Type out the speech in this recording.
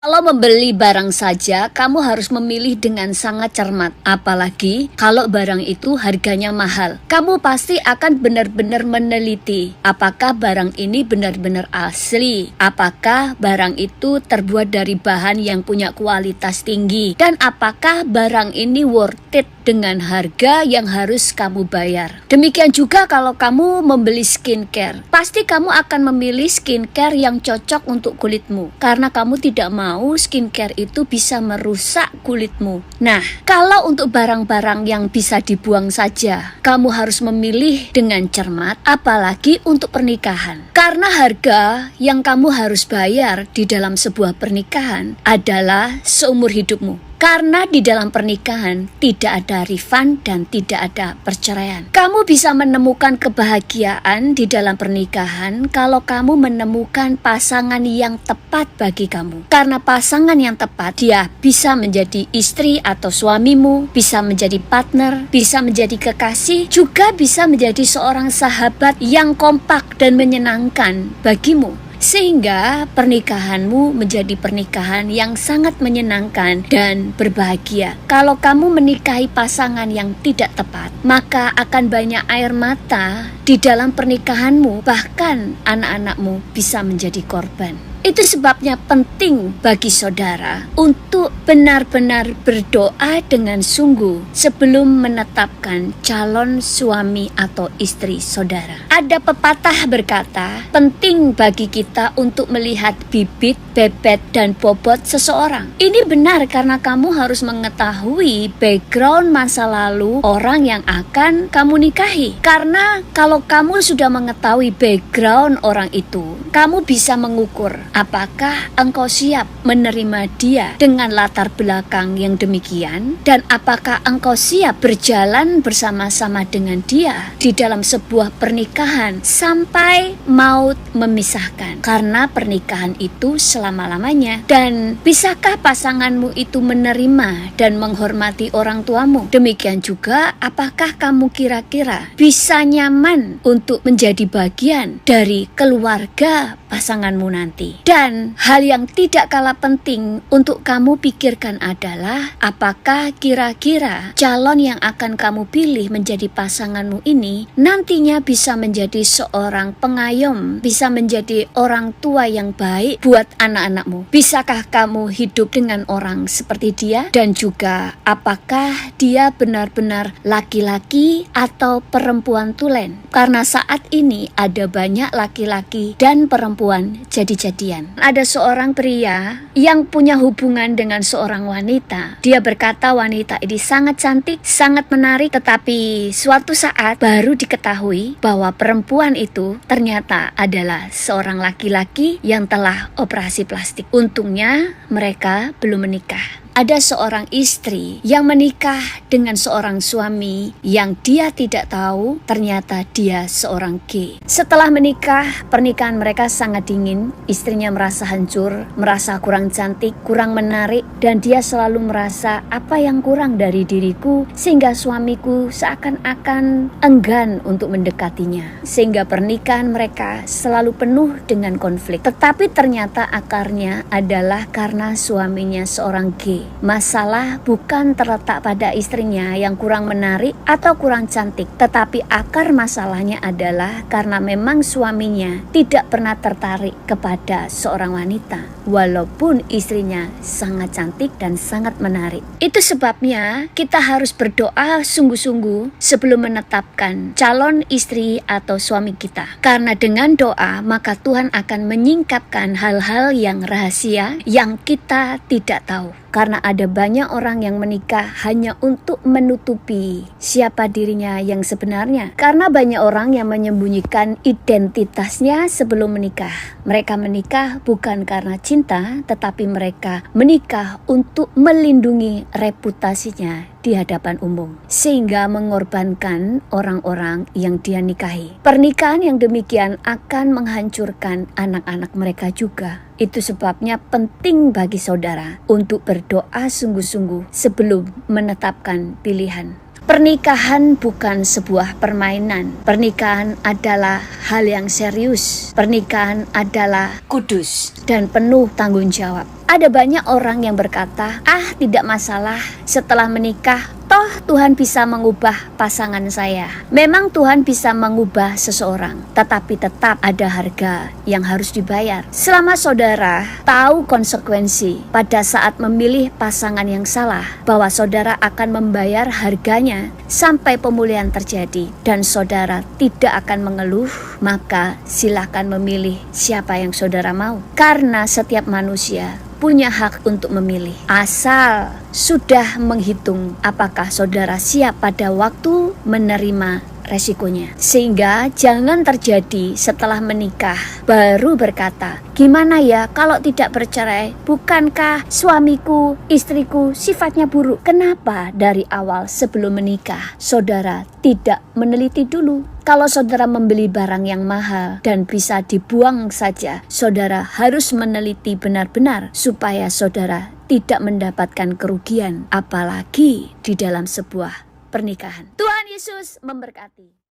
Kalau membeli barang saja, kamu harus memilih dengan sangat cermat. Apalagi kalau barang itu harganya mahal. Kamu pasti akan benar-benar meneliti apakah barang ini benar-benar asli, apakah barang itu terbuat dari bahan yang punya kualitas tinggi, dan apakah barang ini worth it dengan harga yang harus kamu bayar. Demikian juga kalau kamu membeli skincare, pasti kamu akan memilih skincare yang cocok untuk kulitmu, karena kamu tidak mau skincare itu bisa merusak kulitmu. Nah, kalau untuk barang-barang yang bisa dibuang saja, kamu harus memilih dengan cermat, apalagi untuk pernikahan. Karena harga yang kamu harus bayar di dalam sebuah pernikahan adalah seumur hidupmu. Karena di dalam pernikahan tidak ada refund dan tidak ada perceraian. Kamu bisa menemukan kebahagiaan di dalam pernikahan kalau kamu menemukan pasangan yang tepat bagi kamu. Karena pasangan yang tepat, dia bisa menjadi istri atau suamimu, bisa menjadi partner, bisa menjadi kekasih, juga bisa menjadi seorang sahabat yang kompak dan menyenangkan bagimu. Sehingga pernikahanmu menjadi pernikahan yang sangat menyenangkan dan berbahagia. Kalau kamu menikahi pasangan yang tidak tepat, maka akan banyak air mata di dalam pernikahanmu, bahkan anak-anakmu bisa menjadi korban. Itu sebabnya penting bagi saudara untuk benar-benar berdoa dengan sungguh sebelum menetapkan calon suami atau istri saudara. Ada pepatah berkata, penting bagi kita untuk melihat bibit, bebet, dan bobot seseorang. Ini benar karena kamu harus mengetahui background masa lalu orang yang akan kamu nikahi. Karena kalau kamu sudah mengetahui background orang itu, kamu bisa mengukur apakah engkau siap menerima dia dengan latar belakang yang demikian, dan apakah engkau siap berjalan bersama-sama dengan dia di dalam sebuah pernikahan sampai maut memisahkan. Karena pernikahan itu selama-lamanya. Dan bisakah pasanganmu itu menerima dan menghormati orang tuamu? Demikian juga apakah kamu kira-kira bisa nyaman untuk menjadi bagian dari keluarga pasanganmu nanti? Dan hal yang tidak kalah penting untuk kamu pikirkan adalah apakah kira-kira calon yang akan kamu pilih menjadi pasanganmu ini nantinya bisa menjadi seorang pengayom, bisa menjadi orang tua yang baik buat anak-anakmu. Bisakah kamu hidup dengan orang seperti dia? Dan juga apakah dia benar-benar laki-laki atau perempuan tulen? Karena saat ini ada banyak laki-laki dan perempuan jadi-jadian. Ada seorang pria yang punya hubungan dengan seorang wanita. Dia berkata wanita ini sangat cantik, sangat menarik, tetapi suatu saat baru diketahui bahwa perempuan itu ternyata adalah seorang laki-laki yang telah operasi plastik. Untungnya mereka belum menikah. Ada seorang istri yang menikah dengan seorang suami yang dia tidak tahu ternyata dia seorang gay. Setelah menikah, pernikahan mereka sangat dingin. Istrinya merasa hancur, merasa kurang cantik, kurang menarik, dan dia selalu merasa apa yang kurang dari diriku sehingga suamiku seakan-akan enggan untuk mendekatinya. Sehingga pernikahan mereka selalu penuh dengan konflik. Tetapi ternyata akarnya adalah karena suaminya seorang gay. Masalah bukan terletak pada istrinya yang kurang menarik atau kurang cantik, tetapi akar masalahnya adalah karena memang suaminya tidak pernah tertarik kepada seorang wanita walaupun istrinya sangat cantik dan sangat menarik. Itu sebabnya kita harus berdoa sungguh-sungguh sebelum menetapkan calon istri atau suami kita, karena dengan doa maka Tuhan akan menyingkapkan hal-hal yang rahasia yang kita tidak tahu. Karena ada banyak orang yang menikah hanya untuk menutupi siapa dirinya yang sebenarnya. Karena banyak orang yang menyembunyikan identitasnya sebelum menikah. Mereka menikah bukan karena cinta, tetapi mereka menikah untuk melindungi reputasinya di hadapan umum, sehingga mengorbankan orang-orang yang dia nikahi. Pernikahan yang demikian akan menghancurkan anak-anak mereka juga. Itu sebabnya penting bagi saudara untuk berdoa sungguh-sungguh sebelum menetapkan pilihan. Pernikahan bukan sebuah permainan. Pernikahan adalah hal yang serius. Pernikahan adalah kudus dan penuh tanggung jawab. Ada banyak orang yang berkata, tidak masalah setelah menikah, toh Tuhan bisa mengubah pasangan saya. Memang Tuhan bisa mengubah seseorang, tetapi tetap ada harga yang harus dibayar. Selama saudara tahu konsekuensi pada saat memilih pasangan yang salah, bahwa saudara akan membayar harganya sampai pemulihan terjadi, dan saudara tidak akan mengeluh, maka silakan memilih siapa yang saudara mau. Karena setiap manusia punya hak untuk memilih, asal sudah menghitung apakah saudara siap pada waktu menerima resikonya. Sehingga jangan terjadi setelah menikah baru berkata, gimana ya kalau tidak bercerai? Bukankah suamiku, istriku sifatnya buruk? Kenapa dari awal sebelum menikah saudara tidak meneliti dulu? Kalau saudara membeli barang yang mahal dan bisa dibuang saja, saudara harus meneliti benar-benar supaya saudara tidak mendapatkan kerugian, apalagi di dalam sebuah pernikahan. Tuhan Yesus memberkati.